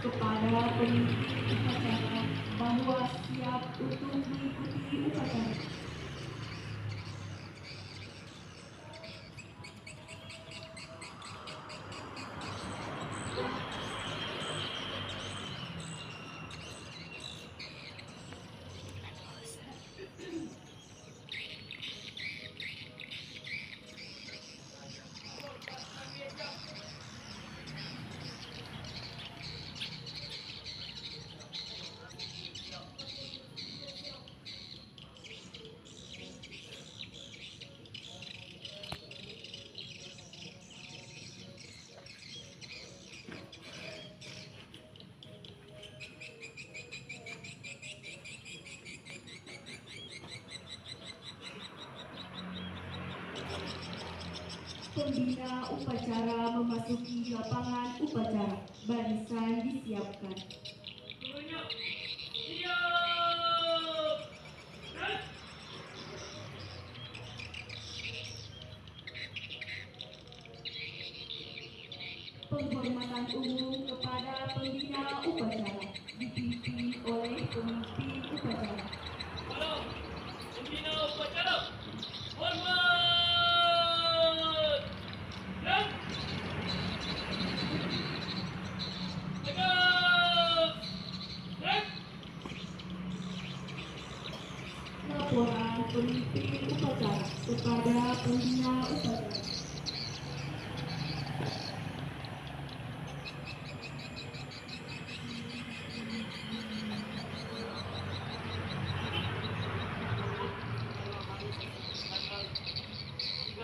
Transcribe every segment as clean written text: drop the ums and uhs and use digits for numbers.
kepada pemimpin upacara bahwa siap untuk mengikuti upacara. Pembina upacara memasuki lapangan upacara. Barisan disiapkan. Penghormatan umum kepada pembina upacara dipimpin oleh pemimpin upacara. Pembina upacara, hormat! Dan tegak! Dan Laporan pemimpin upacara kepada pembina upacara.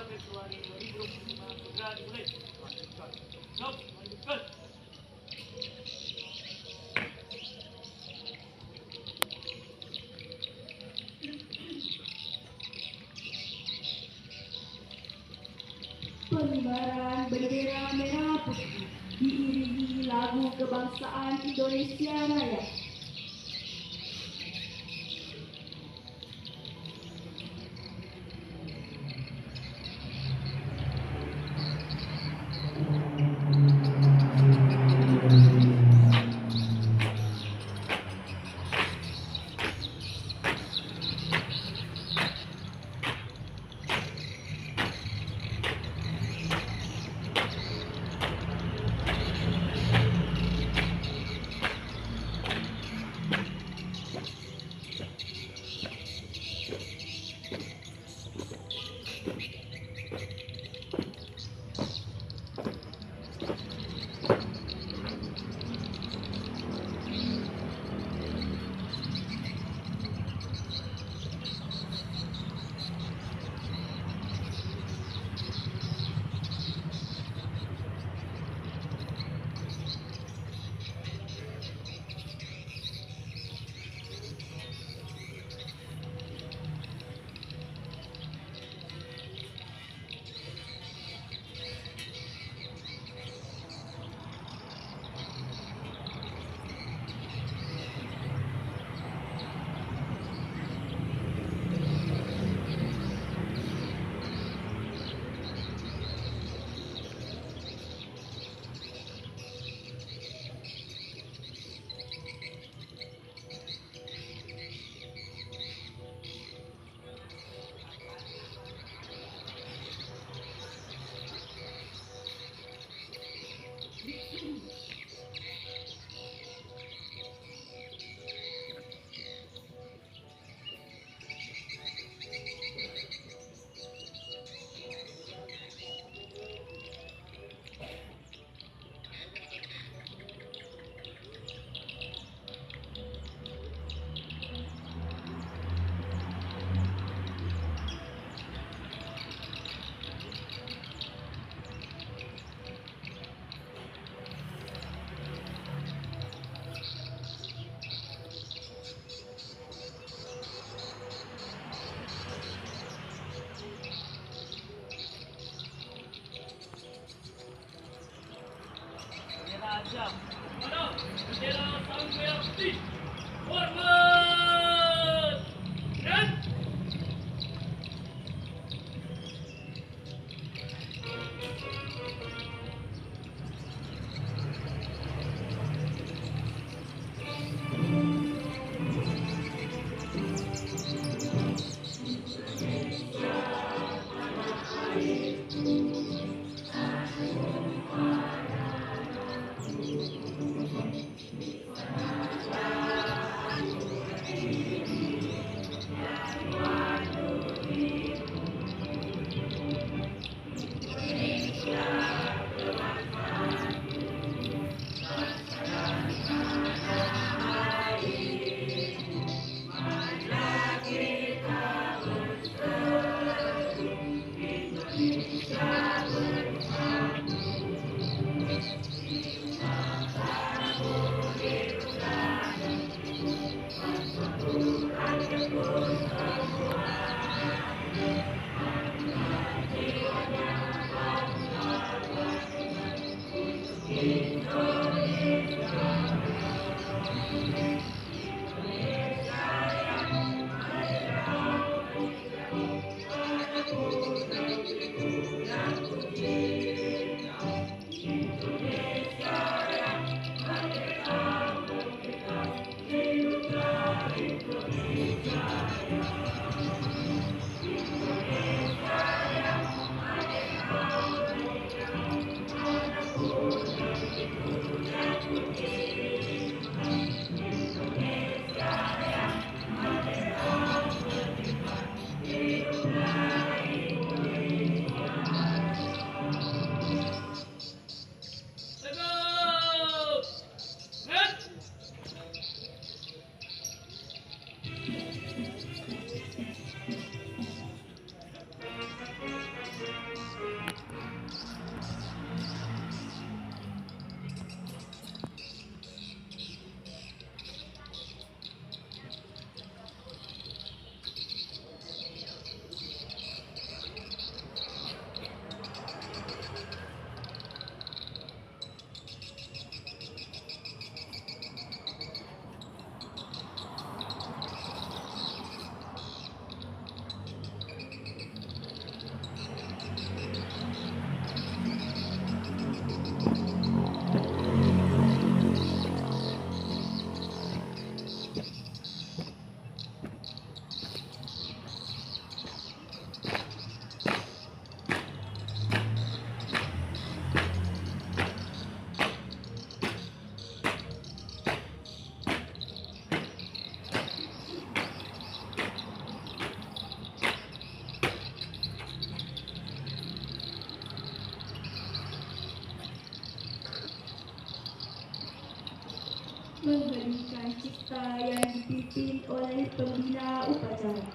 Februari 2025 segera dimulai. Lanjutkan. Pengibaran bendera merah putih diiringi lagu kebangsaan Indonesia Raya. Siap. Mana? Bendera sang merah putih. Hormat! Dan mengheningkan cipta yang dipimpin oleh pembina upacara.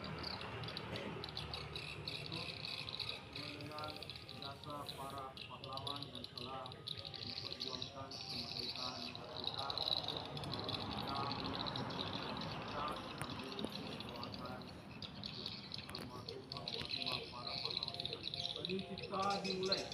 Mengenal jasa para pahlawan yang telah memperjuangkan kemerdekaan negara kita, dan kita sambil mendoakan almarhum para pahlawan kita. Tadi kita dimulai.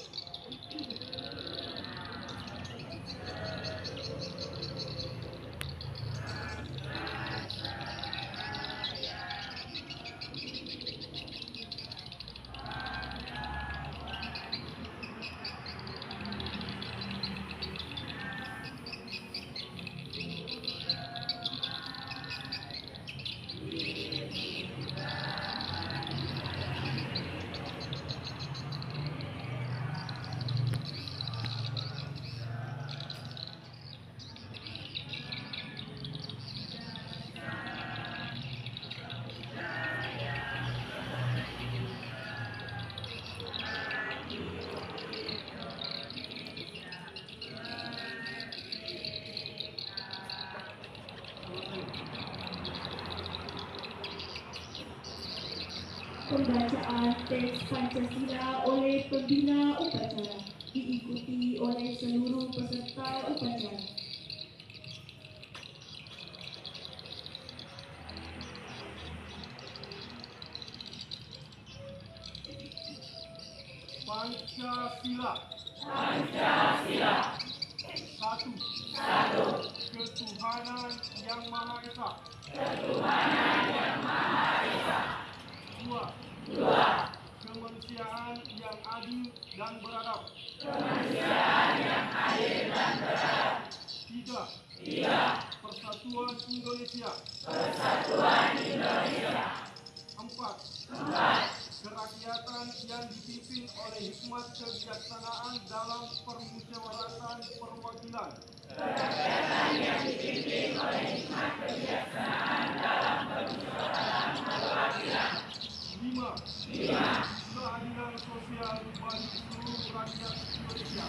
Pembacaan teks Pancasila oleh pembina upacara diikuti oleh seluruh peserta upacara. Pancasila. Satu. Ketuhanan Yang Maha Esa. Dua. Kemanusiaan yang adil dan beradab. Tiga. Persatuan Indonesia. Empat. Kerakyatan yang dipimpin oleh hikmat kebijaksanaan dalam permusyawaratan perwakilan. Lima. Keadilan sosial bagi seluruh rakyat Indonesia.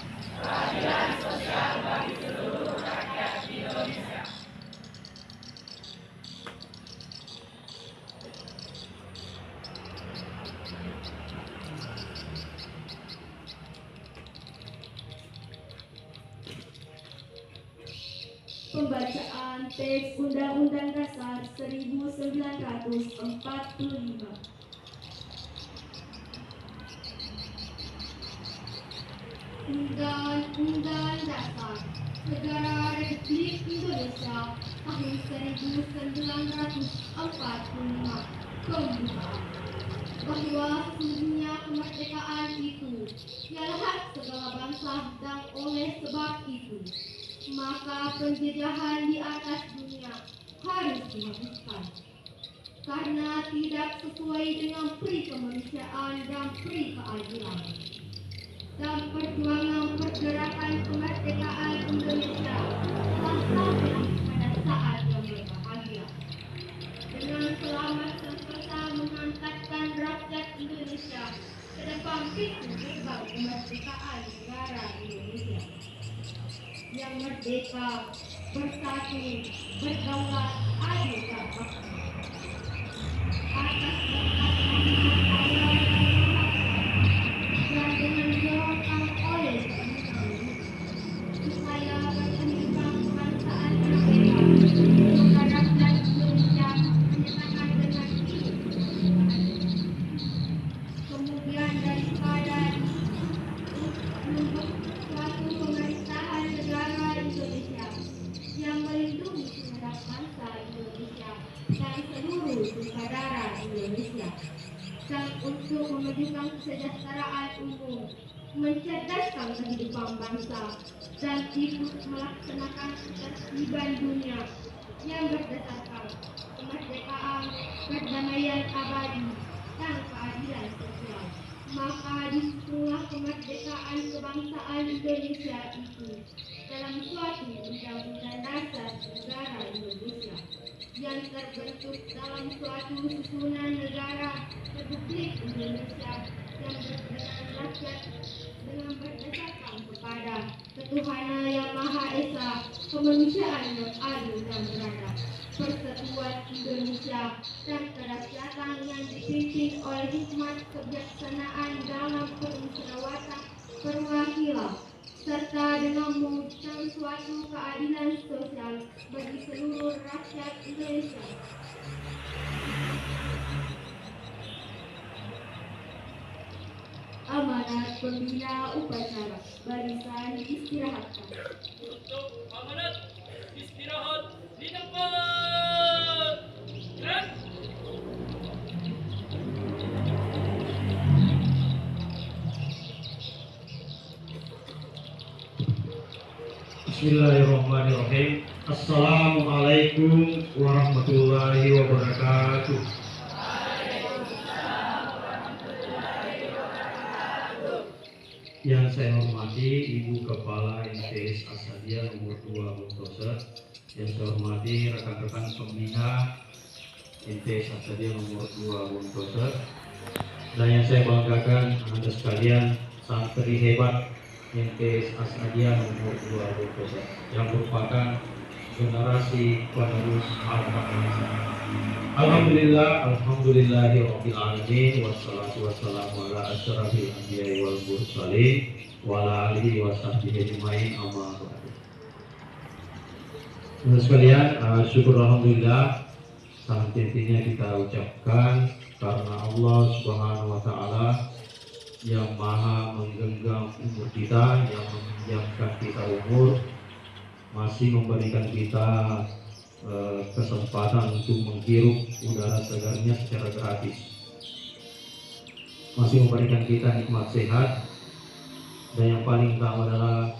Pembacaan teks Undang-Undang Dasar 1945. Undang-Undang Dasar Negara Republik Indonesia tahun 1945 pembukaan bahwa sesungguhnya kemerdekaan itu ialah hak segala bangsa dan oleh sebab itu maka penjajahan di atas dunia harus dihapuskan karena tidak sesuai dengan peri kemanusiaan dan peri keadilan. Dan perjuangan pergerakan kemerdekaan Indonesia telah sampai pada saat yang berbahagia dengan selamat serta mengangkatkan rakyat Indonesia ke depan pintu gerbang kemerdekaan negara Indonesia yang merdeka, bersatu, berdaulat, adil dan makmur. Atas berkat Allah dan dengan didoakan oleh supaya berkembang kebangsaan yang bebas, mengharapkan Indonesia menyatakan dengan ini. Kemudian daripada untuk suatu pemerintahan negara Indonesia yang melindungi segenap bangsa Indonesia dan seluruh saudara Indonesia, dan untuk memajukan kesejahteraan umum, mencerdaskan kehidupan bangsa, dan ikut melaksanakan ketertiban dunia yang berdasarkan kemerdekaan, perdamaian abadi, dan keadilan sosial. Maka disusunlah kemerdekaan kebangsaan Indonesia itu dalam suatu undang-undang dasar negara Indonesia yang terbentuk dalam suatu susunan negara Republik Indonesia yang berdasarkan rakyat dengan berdasarkan kepada ketuhanan yang Maha Esa kemanusiaan yang adil dan beradab, persatuan Indonesia, dan kerakyatan yang dipimpin oleh hikmat kebijaksanaan dalam permusyawaratan perwakilan, serta dengan mewujudkan suatu keadilan sosial bagi seluruh rakyat Indonesia. Amanat pembina upacara, barisan istirahatkan. Untuk amanat istirahat di tempat. Gerak. Bismillahirrahmanirrahim. Assalamualaikum warahmatullahi wabarakatuh. Yang saya hormati Ibu Kepala MTS Asadia nomor 2 Buntosa, yang saya hormati rekan-rekan pembina MTS Asadia nomor 2 Buntosa, dan yang saya banggakan Anda sekalian, santri hebat MTS Asadia nomor 2 Buntosa, yang merupakan generasi penerus Al-Bangsa. Alhamdulillahirabbil alamin, wassalatu wassalamu ala asyrafil anbiya'i wal mursalin wa ala alihi wa sahbihi ajmain, amma ba'du. Teman sekalian, syukur alhamdulillah sangat intinya kita ucapkan karena Allah Subhanahu wa taala yang maha menggenggam umur kita, yang meminjamkan kita umur, masih memberikan kita kesempatan untuk menghirup udara segarnya secara gratis, masih memberikan kita nikmat sehat, dan yang paling utama adalah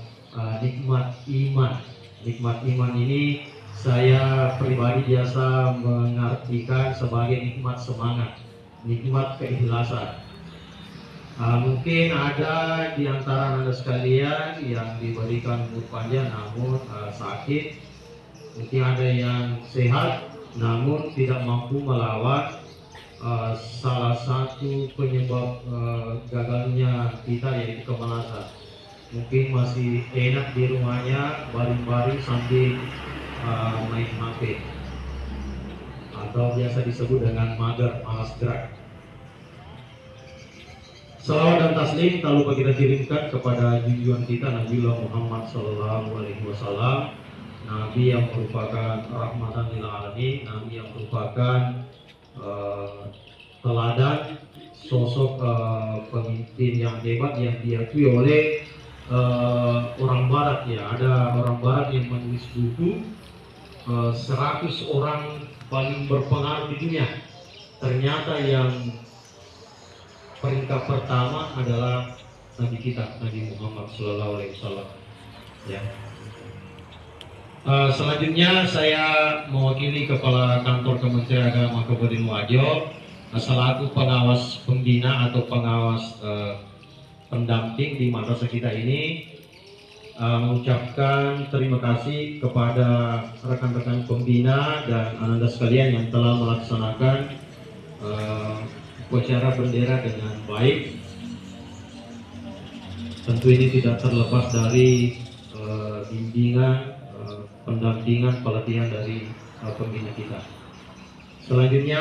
nikmat iman. Nikmat iman ini saya pribadi biasa mengartikan sebagai nikmat semangat, nikmat keikhlasan. Mungkin ada di antara Anda sekalian yang diberikan umur panjang namun sakit. Mungkin ada yang sehat namun tidak mampu melawan salah satu penyebab gagalnya kita, yaitu kemalasan. Mungkin masih enak di rumahnya baring-baring sambil main HP, atau biasa disebut dengan mager, malas gerak. Salawat dan taslim tak lupa kita kirimkan kepada junjungan kita Nabiullah Muhammad SAW, Nabi yang merupakan rahmatan lil alamin, Nabi yang merupakan teladan, sosok pemimpin yang hebat yang diakui oleh orang Barat. Ya, ada orang Barat yang menulis buku 100 orang paling berpengaruh di dunia. Ternyata yang peringkat pertama adalah Nabi kita, Nabi Muhammad SAW. Ya. Selanjutnya saya mewakili Kepala Kantor Kementerian Agama Kabupaten Wajo selaku pengawas pembina atau pengawas pendamping di madrasah kita ini, mengucapkan terima kasih kepada rekan-rekan pembina dan Anda sekalian yang telah melaksanakan upacara bendera dengan baik. Tentu ini tidak terlepas dari bimbingan, pendampingan, pelatihan dari pembina kita. Selanjutnya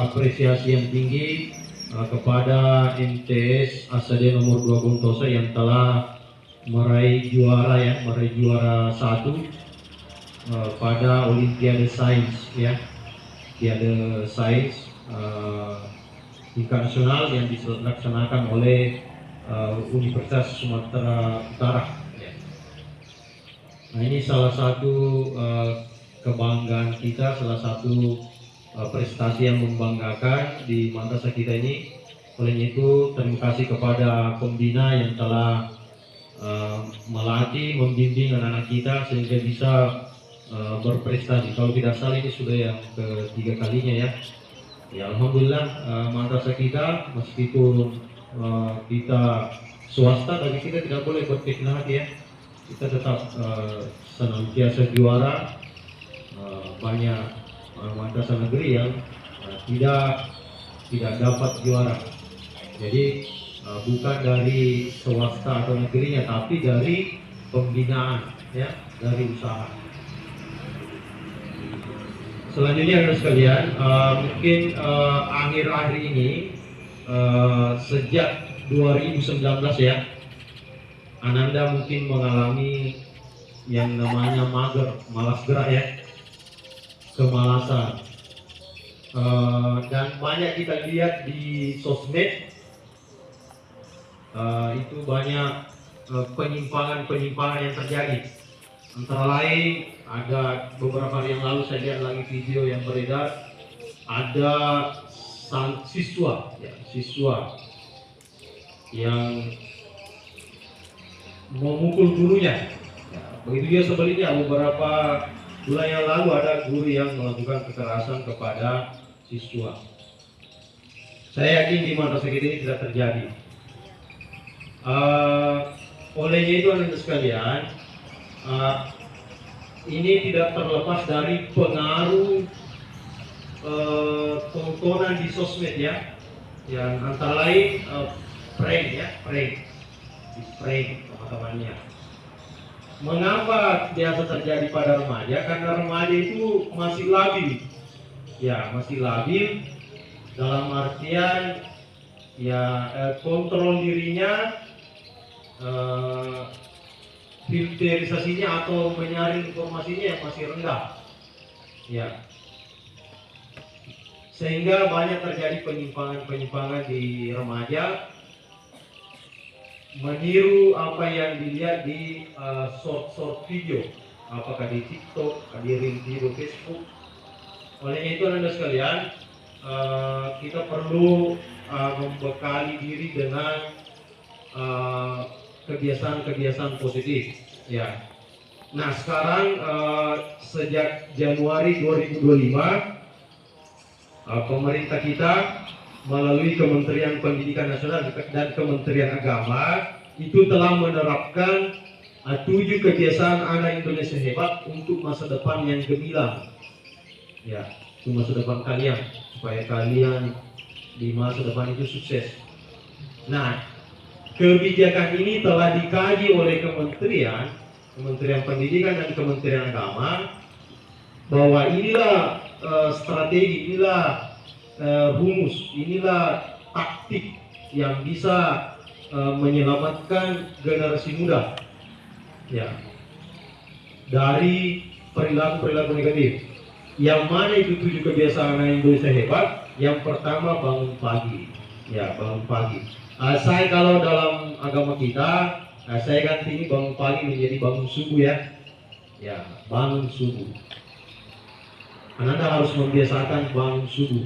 apresiasi yang tinggi kepada MTS Asadia nomor 2 Buntosa yang telah meraih juara 1 pada Olimpiade Sains, ya, Olimpiade Sains tingkat nasional yang dilaksanakan oleh Universitas Sumatera Utara. Nah, ini salah satu kebanggaan kita, salah satu prestasi yang membanggakan di madrasah kita ini. Oleh itu, terima kasih kepada pembina yang telah melatih, membimbing anak-anak kita sehingga bisa berprestasi. Kalau tidak salah ini sudah yang ketiga kalinya, ya. Ya, alhamdulillah madrasah kita meskipun kita swasta, tapi kita tidak boleh berkecil hati, ya. Kita tetap senantiasa juara. Banyak madrasah negeri yang tidak dapat juara. Jadi bukan dari swasta atau negerinya, tapi dari pembinaan, ya, dari usaha. Selanjutnya rekan sekalian, mungkin akhir-akhir ini sejak 2019 ya, Ananda mungkin mengalami yang namanya mager, malas gerak ya, kemalasan. Dan banyak kita lihat di sosmed, itu banyak penyimpangan-penyimpangan yang terjadi. Antara lain ada beberapa hari yang lalu saya lihat lagi video yang beredar, ada siswa yang memukul gurunya. Ya, begitu juga sebaliknya, beberapa bulan yang lalu ada guru yang melakukan kekerasan kepada siswa. Saya yakin di madrasah kita ini tidak terjadi. Olehnya itu anak sekalian, ini tidak terlepas dari pengaruh tontonan di sosmed ya, yang antara lain prank teman-temannya. Mengapa biasa terjadi pada remaja? Karena remaja itu masih labil, ya masih labil dalam artian ya kontrol dirinya, filterisasinya atau menyaring informasinya yang masih rendah, ya, sehingga banyak terjadi penyimpangan di remaja, meniru apa yang dilihat di short video, apakah di TikTok, di video Facebook. Olehnya itu Anda sekalian, kita perlu membekali diri dengan kebiasaan-kebiasaan positif ya. Nah sekarang sejak Januari 2025 pemerintah kita melalui Kementerian Pendidikan Nasional dan Kementerian Agama itu telah menerapkan 7 kebiasaan anak Indonesia hebat untuk masa depan yang gemilang ya, untuk masa depan kalian, supaya kalian di masa depan itu sukses. Nah, kebijakan ini telah dikaji oleh Kementerian Pendidikan dan Kementerian Agama, bahwa inilah strategi, inilah rumus, inilah taktik yang bisa menyelamatkan generasi muda ya dari perilaku negatif. Yang mana itu 7 kebiasaan anak Indonesia hebat? Yang pertama, bangun pagi ya, bangun pagi. Saya kalau dalam agama kita, saya ganti ini bangun pagi menjadi bangun subuh ya, bangun subuh. Anda harus membiasakan bangun subuh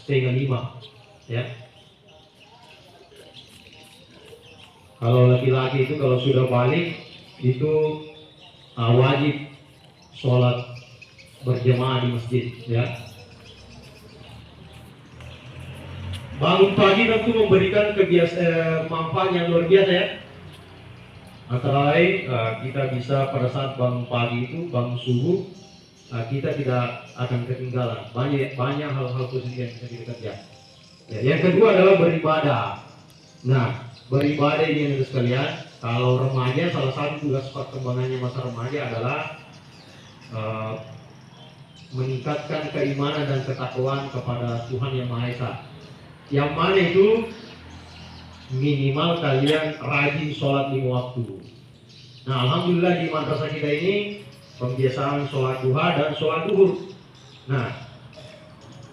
4:30 ya. Kalau laki-laki itu kalau sudah balik itu wajib sholat berjamaah di masjid ya. Bangun pagi tentu memberikan manfaat yang luar biasa ya. Antara lain kita bisa pada saat bangun pagi itu, bangun subuh, kita tidak akan ketinggalan banyak hal-hal positif yang bisa kita kerjakan. Ya, yang kedua adalah beribadah. Nah, beribadah ini sekalian, kalau remaja salah satu tugas perkembangannya masa remaja adalah meningkatkan keimanan dan ketakwaan kepada Tuhan Yang Maha Esa. Yang mana itu minimal kalian rajin sholat 5 waktu. Nah, alhamdulillah di madrasah kita ini pembiasaan sholat duha dan sholat duhur. Nah,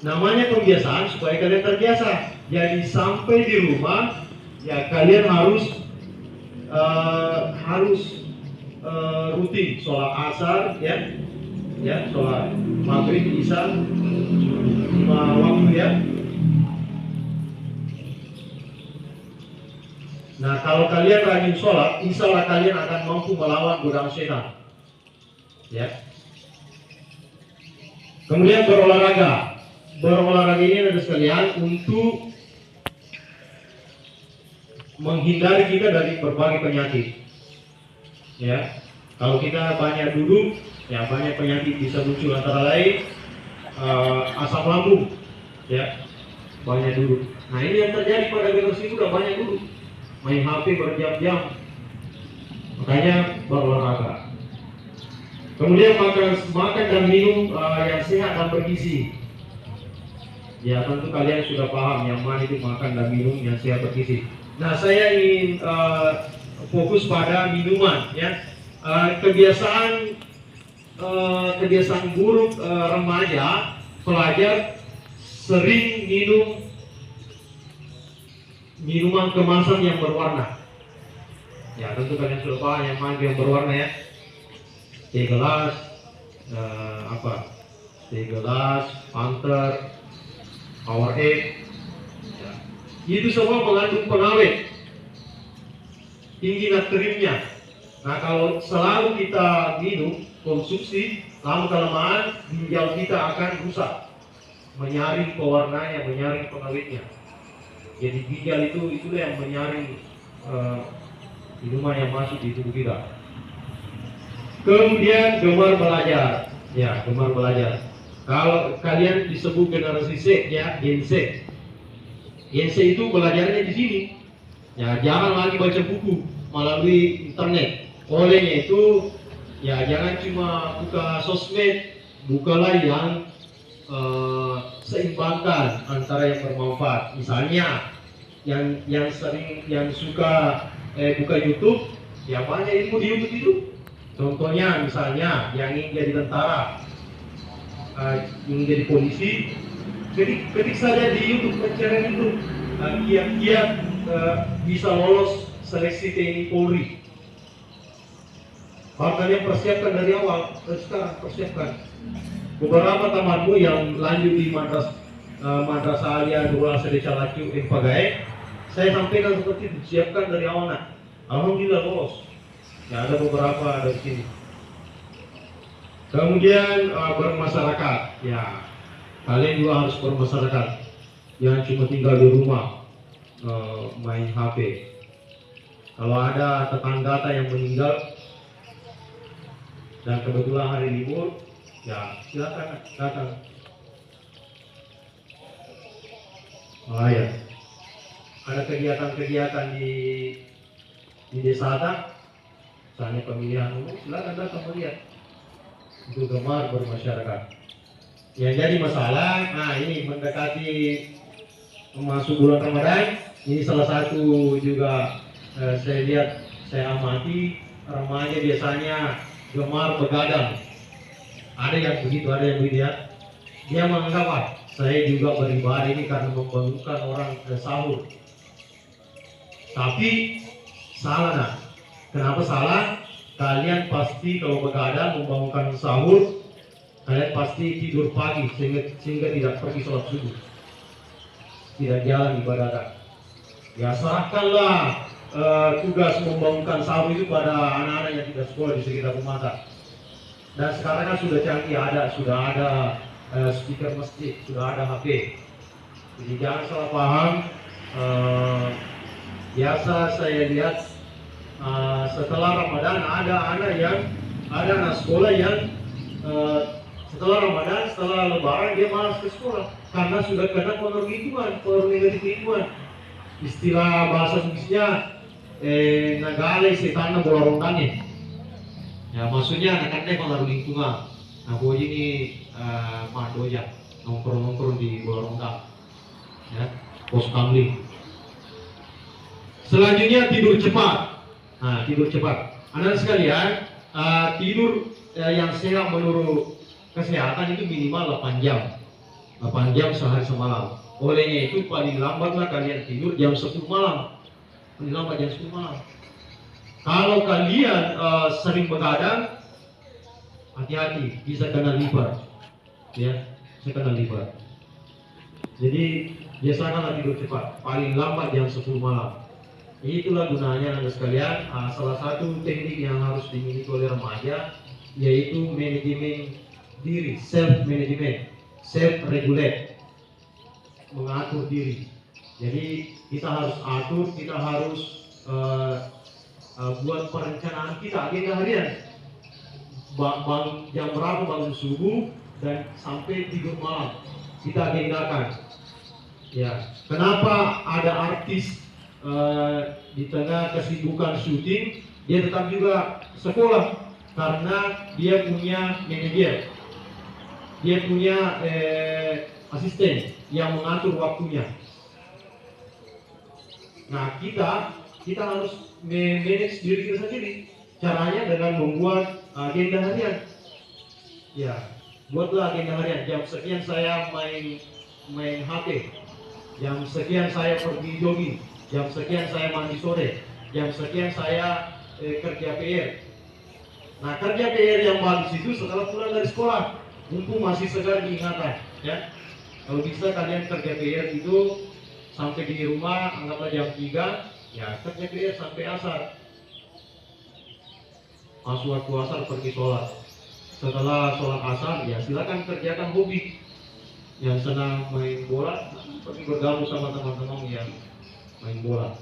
namanya pembiasaan supaya kalian terbiasa. Jadi sampai di rumah ya kalian harus rutin sholat asar ya, sholat maghrib, isya 5 waktu ya. Nah, kalau kalian rajin sholat, insya Allah kalian akan mampu melawan godaan setan. Ya. Kemudian berolahraga. Berolahraga ini ada sekalian untuk menghindari kita dari berbagai penyakit. Ya. Kalau kita banyak duduk, ya banyak penyakit bisa muncul, antara lain asam lambung. Ya. Banyak duduk. Nah, ini yang terjadi pada generasi muda, banyak duduk. Main HP berjam-jam. Makanya berolahraga. Kemudian makan dan minum yang sehat dan bergizi. Ya tentu kalian sudah paham yang mana itu makan dan minum yang sehat bergizi. Nah saya ingin fokus pada minuman ya. Kebiasaan buruk remaja pelajar sering minum minuman kemasan yang berwarna. Ya tentu kalian sudah paham yang mana yang berwarna ya. Teh gelas, teh gelas, Fanta, Powerade, ya. Itu semua mengandung pengawet, tinggi natriumnya. Nah kalau selalu kita minum, konsumsi, lama kelamaan ginjal kita akan rusak, menyaring pewarnanya, menyaring pengawetnya. Jadi ginjal itulah yang menyaring minuman yang masuk di tubuh kita. Kemudian gemar belajar, ya gemar belajar. Kalau kalian disebut generasi Z ya, Gen Z. Gen Z itu belajarnya di sini. Ya jangan lagi baca buku melalui internet. Olehnya itu ya jangan cuma buka sosmed, bukalah yang seimbangkan antara yang bermanfaat. Misalnya yang suka buka YouTube, ya banyak ilmu di YouTube itu. Contohnya misalnya yang ingin jadi tentara, ingin jadi polisi, ketik saja di YouTube pencarian itu kiat-kiat bisa lolos seleksi TNI Polri. Kalian persiapkan dari awal, sekarang persiapkan. Beberapa temanmu yang lanjut di madrasah alia dua Desa Lacu Pagae, saya sampaikan seperti itu, siapkan dari awal nak. Alhamdulillah lolos. Ya ada beberapa dari sini. Kemudian bermasyarakat, ya kalian juga harus bermasyarakat. Jangan cuma tinggal di rumah main HP. Kalau ada tetangga yang meninggal dan kebetulan hari libur, ya silakan datang. Ya. Ada kegiatan-kegiatan di desa Ada. Misalnya pemilihan umum, silakan datang melihat. Itu gemar bermasyarakat. Yang jadi masalah, nah ini mendekati masuk bulan Ramadan, ini salah satu juga saya lihat, saya amati remaja biasanya gemar begadang. Ada yang begitu ya. Dia menganggap saya juga beribadah ini karena membangunkan orang ke sahur. Tapi salah nak. Kenapa salah? Kalian pasti kalau begadang membangunkan sahur, kalian pasti tidur pagi sehingga tidak pergi sholat subuh, tidak jalan ibadah. Ya serahkanlah tugas membangunkan sahur itu pada anak-anak yang tidak sekolah di sekitar rumah. Dan sekarang kan sudah canggih, sudah ada speaker masjid, sudah ada HP. Jadi jangan salah paham. Biasa saya lihat setelah Ramadan ada anak sekolah yang setelah Ramadan, setelah Lebaran dia malas ke sekolah karena sudah kena pengaruh negatif lingkungan. Istilah bahasa Inggrisnya nagale setan bola rontanya. Ya maksudnya anak-anaknya pengaruh lingkungan. Nah gue ini madoja nongkrong di bola rontang, ya pos kamling. Selanjutnya tidur cepat. Nah, tidur cepat. Anak sekalian, tidur yang sehat menurut kesehatan itu minimal 8 jam. 8 jam sehari semalam. Olehnya itu paling lambatlah kalian tidur jam 10 malam. Paling lambat jam 10 malam. Kalau kalian sering begadang, hati-hati, bisa kena liver. Ya, bisa kena liver. Jadi, biasakanlah tidur cepat. Paling lambat jam 10 malam. Itulah gunanya anak sekalian. Salah satu teknik yang harus dimiliki oleh remaja yaitu manajemen diri, self management, self regulate, mengatur diri. Jadi kita harus atur, kita harus buat perencanaan kita, agenda harian. Jam berapa bangun subuh dan sampai tidur malam kita agendakan. Ya, kenapa ada artis di tengah kesibukan syuting dia tetap juga sekolah karena dia punya manajer, dia punya asisten yang mengatur waktunya. Nah, kita harus manage diri kita sendiri. Caranya dengan membuat agenda harian. Ya, buatlah agenda harian. Jam sekian saya main HP, jam sekian saya pergi jogging, jam sekian saya mandi sore, jam sekian saya kerja PR. Nah, kerja PR yang bagus itu setelah pulang dari sekolah, mumpung masih segar diingatan, ya. Kalau bisa kalian kerja PR itu sampai di rumah, anggaplah jam 3, ya kerja PR sampai asar. Pas waktu asar pergi sholat. Setelah sholat asar, ya silakan kerjakan hobi. Yang senang main bola, pergi bergabung sama teman-teman yang main bola.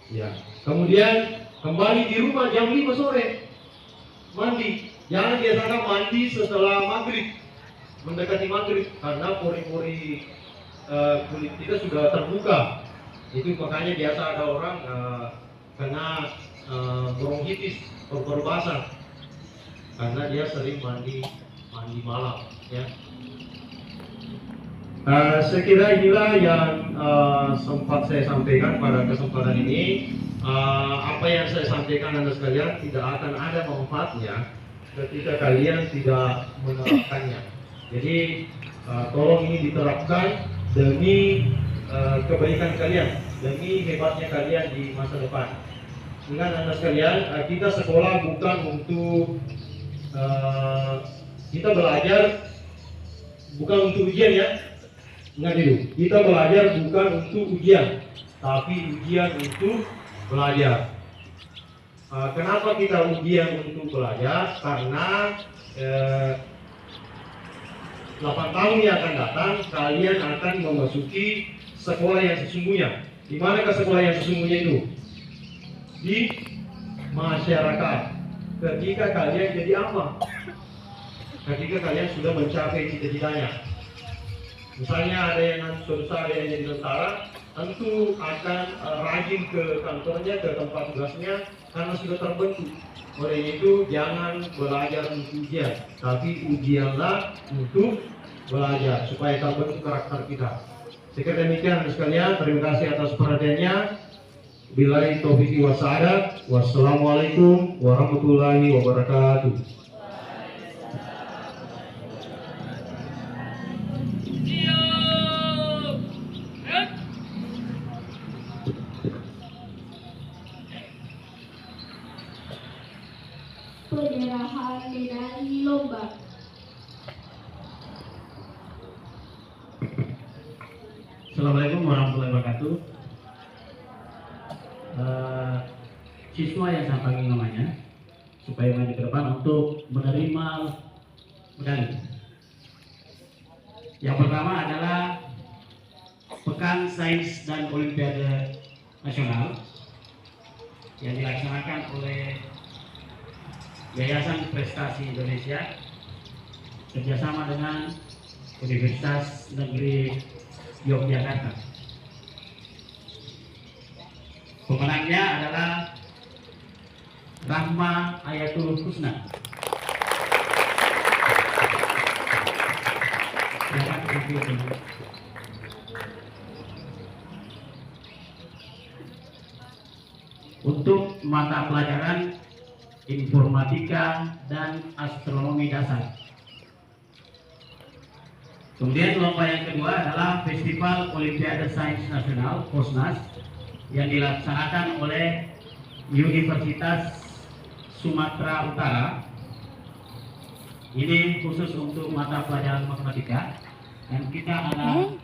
Ya, kemudian kembali di rumah jam 5 sore, mandi. Jangan biasakan mandi setelah maghrib, mendekati maghrib, karena pori-pori kulit kita sudah terbuka. Itu makanya biasa ada orang kena bronkitis, paru-paru basah, karena dia sering mandi malam, ya. Saya kira inilah yang sempat saya sampaikan pada kesempatan ini. Apa yang saya sampaikan Anda sekalian tidak akan ada manfaatnya ketika kalian tidak menerapkannya. Jadi tolong ini diterapkan demi kebaikan kalian, demi hebatnya kalian di masa depan. Ingat Anda sekalian, kita sekolah bukan untuk kita belajar bukan untuk ujian, ya. Ingat itu, kita belajar bukan untuk ujian, tapi ujian untuk belajar. Kenapa kita ujian untuk belajar? Karena 8 tahun yang akan datang kalian akan memasuki sekolah yang sesungguhnya. Di manakah sekolah yang sesungguhnya itu? Di masyarakat. Ketika kalian jadi apa? Ketika kalian sudah mencapai cita-citanya. Misalnya ada yang nanti suatu saat ada yang jadi tentara, tentu akan rajin ke kantornya, ke tempat tugasnya, karena sudah terbentuk. Oleh itu jangan belajar untuk ujian, tapi ujianlah untuk belajar supaya terbentuk karakter kita. Sekian demikian sekalian, terima kasih atas perhatiannya. Billahi taufiq wa sa'adat. Wassalamualaikum warahmatullahi wabarakatuh. Penyerahan medali lomba. Assalamualaikum warahmatullahi wabarakatuh. Siswa yang saya panggil namanya supaya maju ke depan untuk menerima medali. Yang pertama adalah Pekan Sains dan Olimpiade Nasional yang dilaksanakan oleh Yayasan Prestasi Indonesia kerjasama dengan Universitas Negeri Yogyakarta. Pemenangnya adalah Rahma Ayatul Husna. Untuk mata pelajaran informatika dan astronomi dasar. Kemudian lomba yang kedua adalah Festival Olimpiade Sains Nasional (Posnas) yang dilaksanakan oleh Universitas Sumatera Utara. Ini khusus untuk mata pelajaran matematika, dan kita ada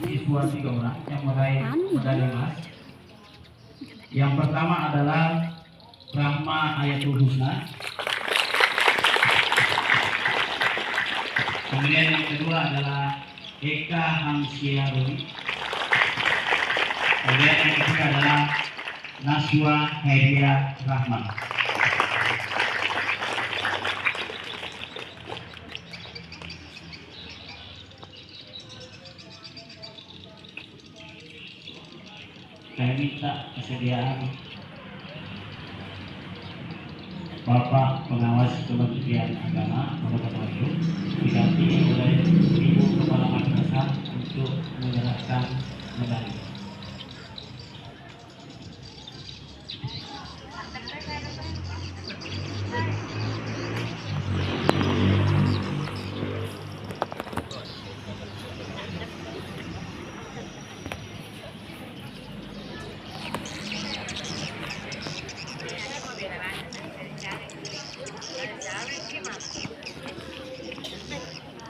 siswa 3 orang yang meraih medali emas. Yang pertama adalah Rahma Ayatul Husna. Kemudian yang kedua adalah Eka Hamsiaruni. Kemudian yang ketiga adalah Naswa Heria Rahman. Saya minta kesediaan Bapak Pengawas Kementerian Agama Kabupaten Wajo didampingi oleh Ibu Kepala Madrasah untuk menyerahkan medali.